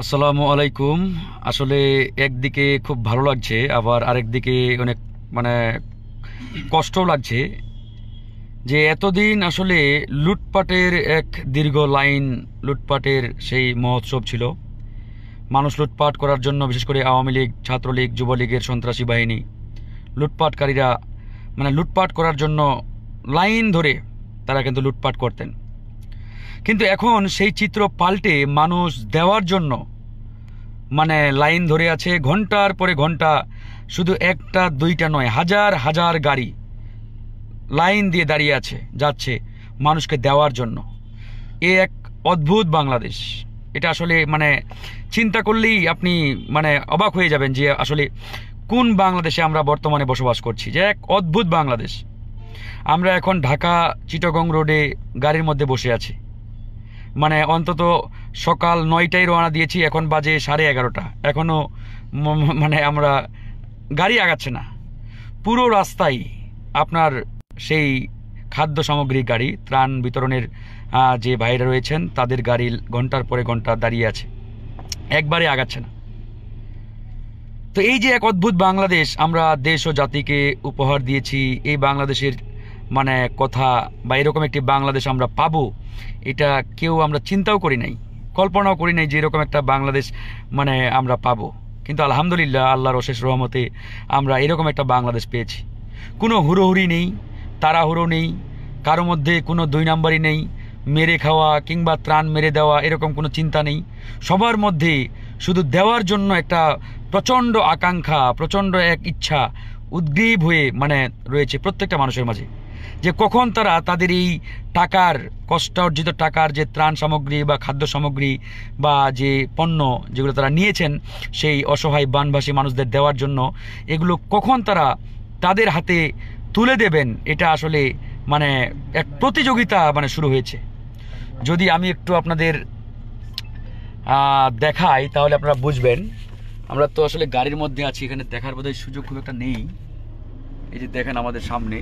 আসসালামু আলাইকুম। আসলে একদিকে খুব ভালো লাগছে, আবার আরেকদিকে অনেক মানে কষ্টও লাগছে যে এতদিন আসলে লুটপাটের এক দীর্ঘ লাইন, লুটপাটের সেই মহোৎসব ছিল। মানুষ লুটপাট করার জন্য, বিশেষ করে আওয়ামী লীগ, ছাত্রলীগ, যুবলীগের সন্ত্রাসী বাহিনী, লুটপাটকারীরা লুটপাট করার জন্য লাইন ধরে তারা কিন্তু লুটপাট করতেন। কিন্তু এখন সেই চিত্র পাল্টে মানুষ দেওয়ার জন্য লাইন ধরে আছে ঘন্টার পরে ঘন্টা। শুধু একটা দুইটা নয়, হাজার হাজার গাড়ি লাইন দিয়ে দাঁড়িয়ে আছে, যাচ্ছে মানুষকে দেওয়ার জন্য। এ এক অদ্ভুত বাংলাদেশ। এটা আসলে চিন্তা করলেই আপনি অবাক হয়ে যাবেন যে আসলে কোন বাংলাদেশে আমরা বর্তমানে বসবাস করছি, যে এক অদ্ভুত বাংলাদেশ। আমরা এখন ঢাকা চিটাগং রোডে গাড়ির মধ্যে বসে আছি। অন্তত সকাল 9টায় রওনা দিয়েছি, এখন বাজে 11:30। এখনও আমরা গাড়ি আগাচ্ছে না। পুরো রাস্তায় আপনার সেই খাদ্য সামগ্রী গাড়ি, ত্রাণ বিতরণের যে ভাইরা রয়েছেন তাদের গাড়ি ঘন্টার পরে ঘন্টা দাঁড়িয়ে আছে, একবারে আগাচ্ছে না। তো এই যে এক অদ্ভুত বাংলাদেশ আমরা দেশ ও জাতিকে উপহার দিয়েছি, এই বাংলাদেশের কথা বা এরকম একটি বাংলাদেশ আমরা পাবো, এটা কেউ আমরা চিন্তাও করি নাই, কল্পনাও করি নাই যে এরকম একটা বাংলাদেশ আমরা পাবো। কিন্তু আলহামদুলিল্লাহ, আল্লাহর অশেষ রহমতে আমরা এরকম একটা বাংলাদেশ পেয়েছি। কোনো হুড়োহুড়ি নেই, তাড়াহুড়ো নেই, কারো মধ্যে কোনো দুই নাম্বারই নেই, মেরে খাওয়া কিংবা ত্রাণ মেরে দেওয়া এরকম কোনো চিন্তা নেই। সবার মধ্যে শুধু দেওয়ার জন্য একটা প্রচণ্ড আকাঙ্ক্ষা, প্রচণ্ড এক ইচ্ছা উদ্গ্রীব হয়ে রয়েছে প্রত্যেকটা মানুষের মাঝে, যে কখন তারা তাদের এই টাকার, কষ্ট অর্জিত টাকার যে ত্রাণ সামগ্রী বা খাদ্য সামগ্রী বা যে পণ্য যেগুলো তারা নিয়েছেন সেই অসহায় বানভাসী মানুষদের দেওয়ার জন্য, এগুলো কখন তারা তাদের হাতে তুলে দেবেন। এটা আসলে এক প্রতিযোগিতা শুরু হয়েছে। যদি আমি একটু আপনাদের দেখাই তাহলে আপনারা বুঝবেন। আমরা তো আসলে গাড়ির মধ্যে আছি, এখানে দেখার বোধহয় সুযোগ খুব একটা নেই। এই যে দেখেন আমাদের সামনে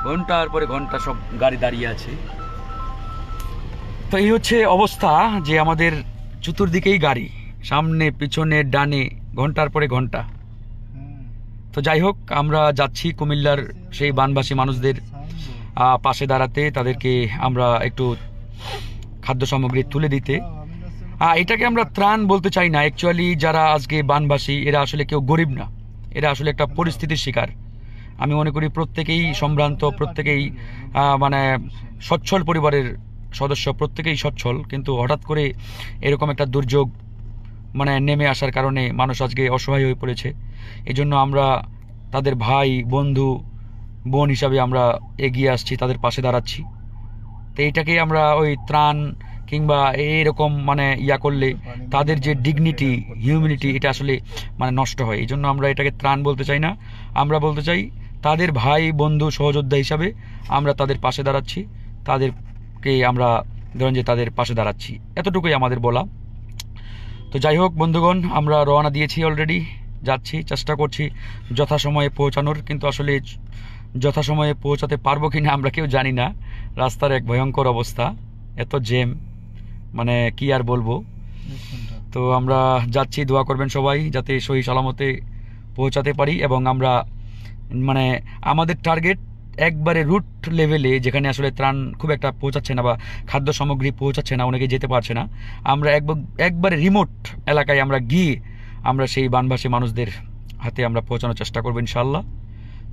ঘন্টার পরে ঘন্টা সব গাড়ি দাঁড়িয়ে আছে। তো এই হচ্ছে অবস্থা, যে আমাদের চতুর্দিকেই গাড়ি, সামনে পিছনে ডানে ঘন্টার পরে ঘন্টা। তো যাই হোক, আমরা যাচ্ছি কুমিল্লার সেই বানভাসী মানুষদের পাশে দাঁড়াতে, তাদেরকে আমরা একটু খাদ্য সামগ্রী তুলে দিতে। এটাকে আমরা ত্রাণ বলতে চাই না। অ্যাকচুয়ালি যারা আজকে বানভাসী এরা আসলে কেউ গরিব না, এরা আসলে একটা পরিস্থিতির শিকার। আমি মনে করি প্রত্যেকেই সম্ভ্রান্ত, প্রত্যেকেই সচ্ছল পরিবারের সদস্য, প্রত্যেকেই সচ্ছল, কিন্তু হঠাৎ করে এরকম একটা দুর্যোগ নেমে আসার কারণে মানুষ আজকে অসহায় হয়ে পড়েছে। এই জন্য আমরা তাদের ভাই, বন্ধু, বোন হিসাবে আমরা এগিয়ে আসছি, তাদের পাশে দাঁড়াচ্ছি। তো এইটাকে আমরা ওই ত্রাণ কিংবা এইরকম ইয়া করলে তাদের যে ডিগনিটি, হিউম্যানিটি, এটা আসলে নষ্ট হয়। এই জন্য আমরা এটাকে ত্রাণ বলতে চাই না, আমরা বলতে চাই তাদের ভাই, বন্ধু, সহযোদ্ধা হিসাবে আমরা তাদের পাশে দাঁড়াচ্ছি, তাদেরকে আমরা ধরেন যে তাদের পাশে দাঁড়াচ্ছি, এতটুকুই আমাদের বলা। তো যাই হোক বন্ধুগণ, আমরা রওনা দিয়েছি অলরেডি, যাচ্ছি, চেষ্টা করছি যথাসময়ে পৌঁছানোর, কিন্তু আসলে যথাসময়ে পৌঁছাতে পারবো কিনা আমরা কেউ জানি না। রাস্তার এক ভয়ঙ্কর অবস্থা, এত জ্যাম, কি আর বলবো। তো আমরা যাচ্ছি, দোয়া করবেন সবাই যাতে সহি সালামতে পৌঁছাতে পারি। এবং আমরা আমাদের টার্গেট একবারে রুট লেভেলে, যেখানে আসলে ত্রাণ খুব একটা পৌঁছাচ্ছে না বা খাদ্য সামগ্রী পৌঁছাচ্ছে না, অনেকে যেতে পারছে না, আমরা একবারে রিমোট এলাকায় আমরা গিয়ে আমরা সেই বানভাসী মানুষদের হাতে আমরা পৌঁছানোর চেষ্টা করবো ইনশাআল্লাহ।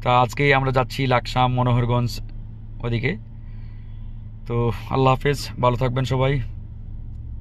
তা আজকে আমরা যাচ্ছি লাকসাম, মনোহরগঞ্জ ওদিকে। তো আল্লাহ হাফেজ, ভালো থাকবেন সবাই।